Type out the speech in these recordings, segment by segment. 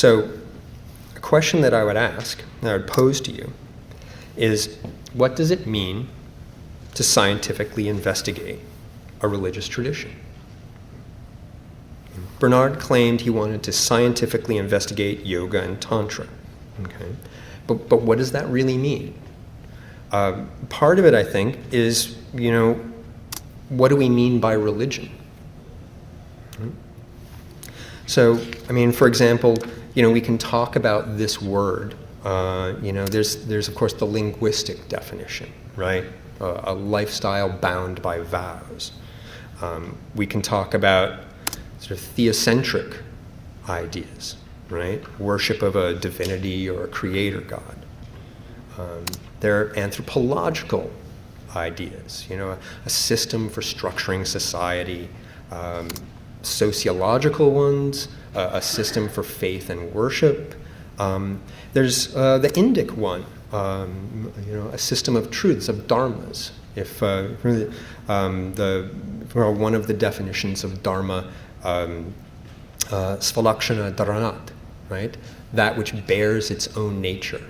So a question that I would ask, that I would pose to you, is what does it mean to scientifically investigate a religious tradition? Bernard claimed he wanted to scientifically investigate yoga and tantra. Okay? But what does that really mean? Part of it, I think, is, what do we mean by religion? So, for example, we can talk about this word. There's of course the linguistic definition, right? A lifestyle bound by vows. We can talk about sort of theocentric ideas, right? Worship of a divinity or a creator god. There are anthropological ideas, a system for structuring society, sociological ones, a system for faith and worship. There's the Indic one, a system of truths, of dharmas. If one of the definitions of dharma, svalakshana dharanat, right? That which bears its own nature.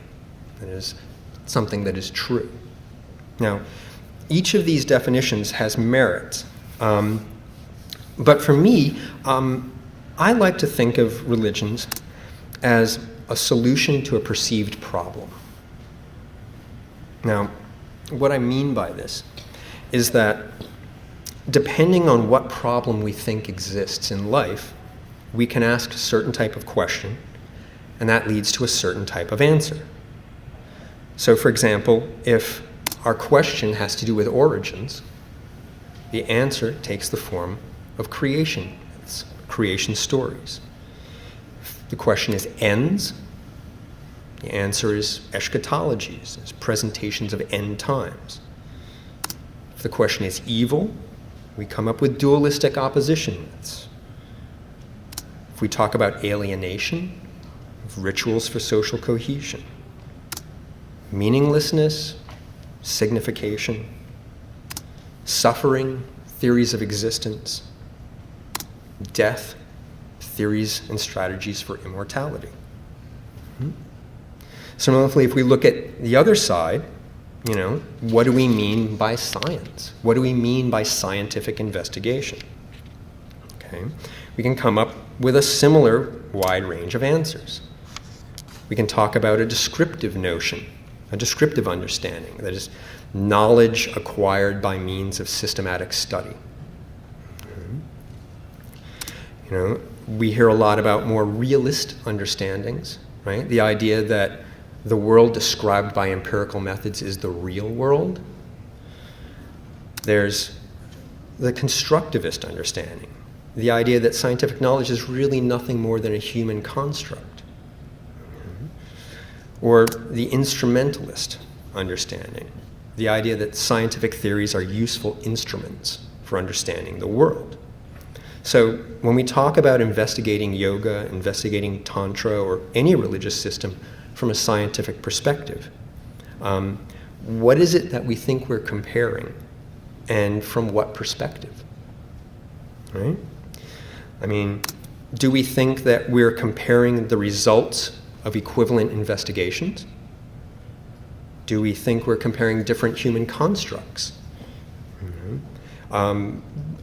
That is something that is true. Now, each of these definitions has merit. But for me, I like to think of religions as a solution to a perceived problem. Now, what I mean by this is that depending on what problem we think exists in life, we can ask a certain type of question, and that leads to a certain type of answer. So, for example, if our question has to do with origins, the answer takes the form of creation. It's creation stories. If the question is ends, the answer is eschatologies, it's presentations of end times. If the question is evil, we come up with dualistic opposition myths. If we talk about alienation, rituals for social cohesion. Meaninglessness, signification, suffering, theories of existence, death, theories and strategies for immortality. Similarly, if we look at the other side, what do we mean by science? What do we mean by scientific investigation? Okay. We can come up with a similar wide range of answers. We can talk about a descriptive notion, a descriptive understanding, that is, knowledge acquired by means of systematic study. We hear a lot about more realist understandings, right? The idea that the world described by empirical methods is the real world. There's the constructivist understanding, the idea that scientific knowledge is really nothing more than a human construct. Or the instrumentalist understanding, the idea that scientific theories are useful instruments for understanding the world. So when we talk about investigating yoga, investigating tantra, or any religious system from a scientific perspective, what is it that we think we're comparing, and from what perspective? Right? Do we think that we're comparing the results of equivalent investigations? Do we think we're comparing different human constructs?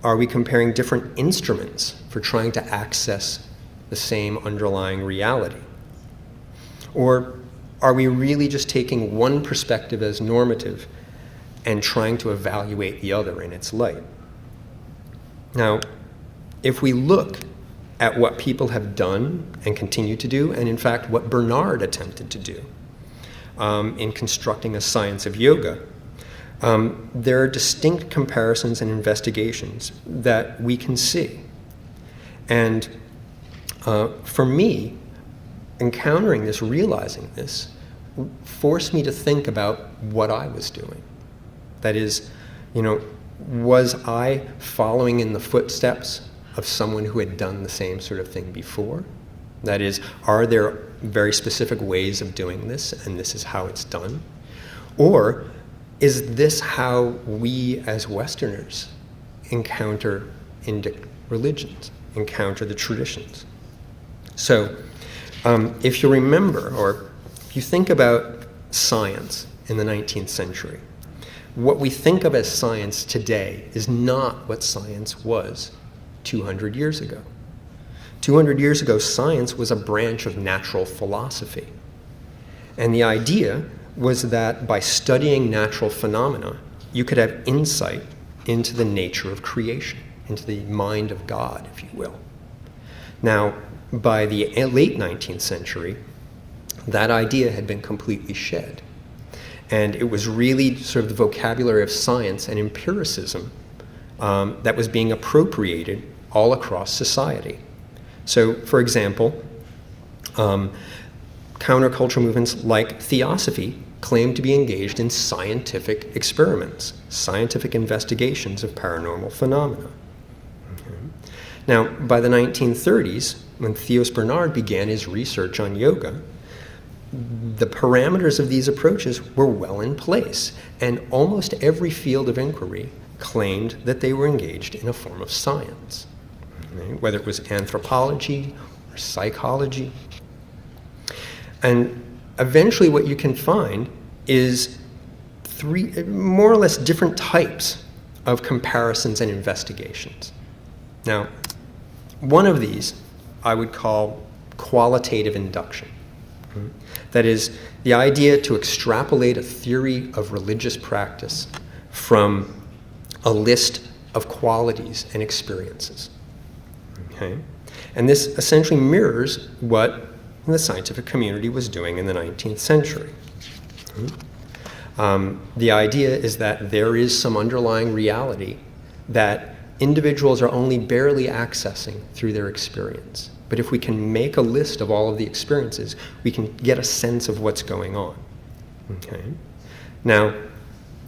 Are we comparing different instruments for trying to access the same underlying reality? Or are we really just taking one perspective as normative and trying to evaluate the other in its light? Now, if we look at what people have done and continue to do, and in fact what Bernard attempted to do in constructing a science of yoga, there are distinct comparisons and investigations that we can see. And for me, encountering this, realizing this, forced me to think about what I was doing. That is, was I following in the footsteps of someone who had done the same sort of thing before? That is, are there very specific ways of doing this, and this is how it's done? Or is this how we as Westerners encounter Indic religions, encounter the traditions? So If you remember, or if you think about science in the 19th century, what we think of as science today is not what science was 200 years ago. 200 years ago, science was a branch of natural philosophy. And the idea was that by studying natural phenomena, you could have insight into the nature of creation, into the mind of God, if you will. Now, by the late 19th century, that idea had been completely shed. And it was really sort of the vocabulary of science and empiricism that was being appropriated all across society. So, for example, counterculture movements like Theosophy claimed to be engaged in scientific experiments, scientific investigations of paranormal phenomena. Okay. Now, by the 1930s, when Theos Bernard began his research on yoga, the parameters of these approaches were well in place, and almost every field of inquiry claimed that they were engaged in a form of science, right? Whether it was anthropology or psychology. And eventually what you can find is three more or less different types of comparisons and investigations. Now, one of these I would call qualitative induction. That is, the idea to extrapolate a theory of religious practice from a list of qualities and experiences. Okay? And this essentially mirrors what the scientific community was doing in the 19th century. The idea is that there is some underlying reality that individuals are only barely accessing through their experience. But if we can make a list of all of the experiences, we can get a sense of what's going on. Okay? Now,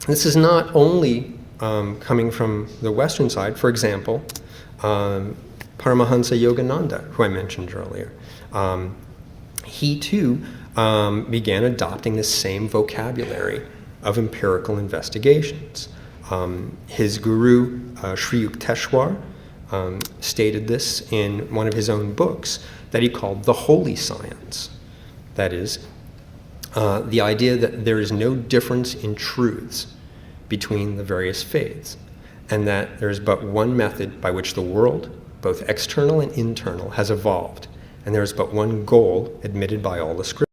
this is not only coming from the Western side. For example, Paramahansa Yogananda, who I mentioned earlier, he too began adopting the same vocabulary of empirical investigations. His guru, Sri Yukteswar, stated this in one of his own books that he called the holy science. That is, the idea that there is no difference in truths between the various faiths, and that there is but one method by which the world, both external and internal, has evolved, and there is but one goal admitted by all the scriptures.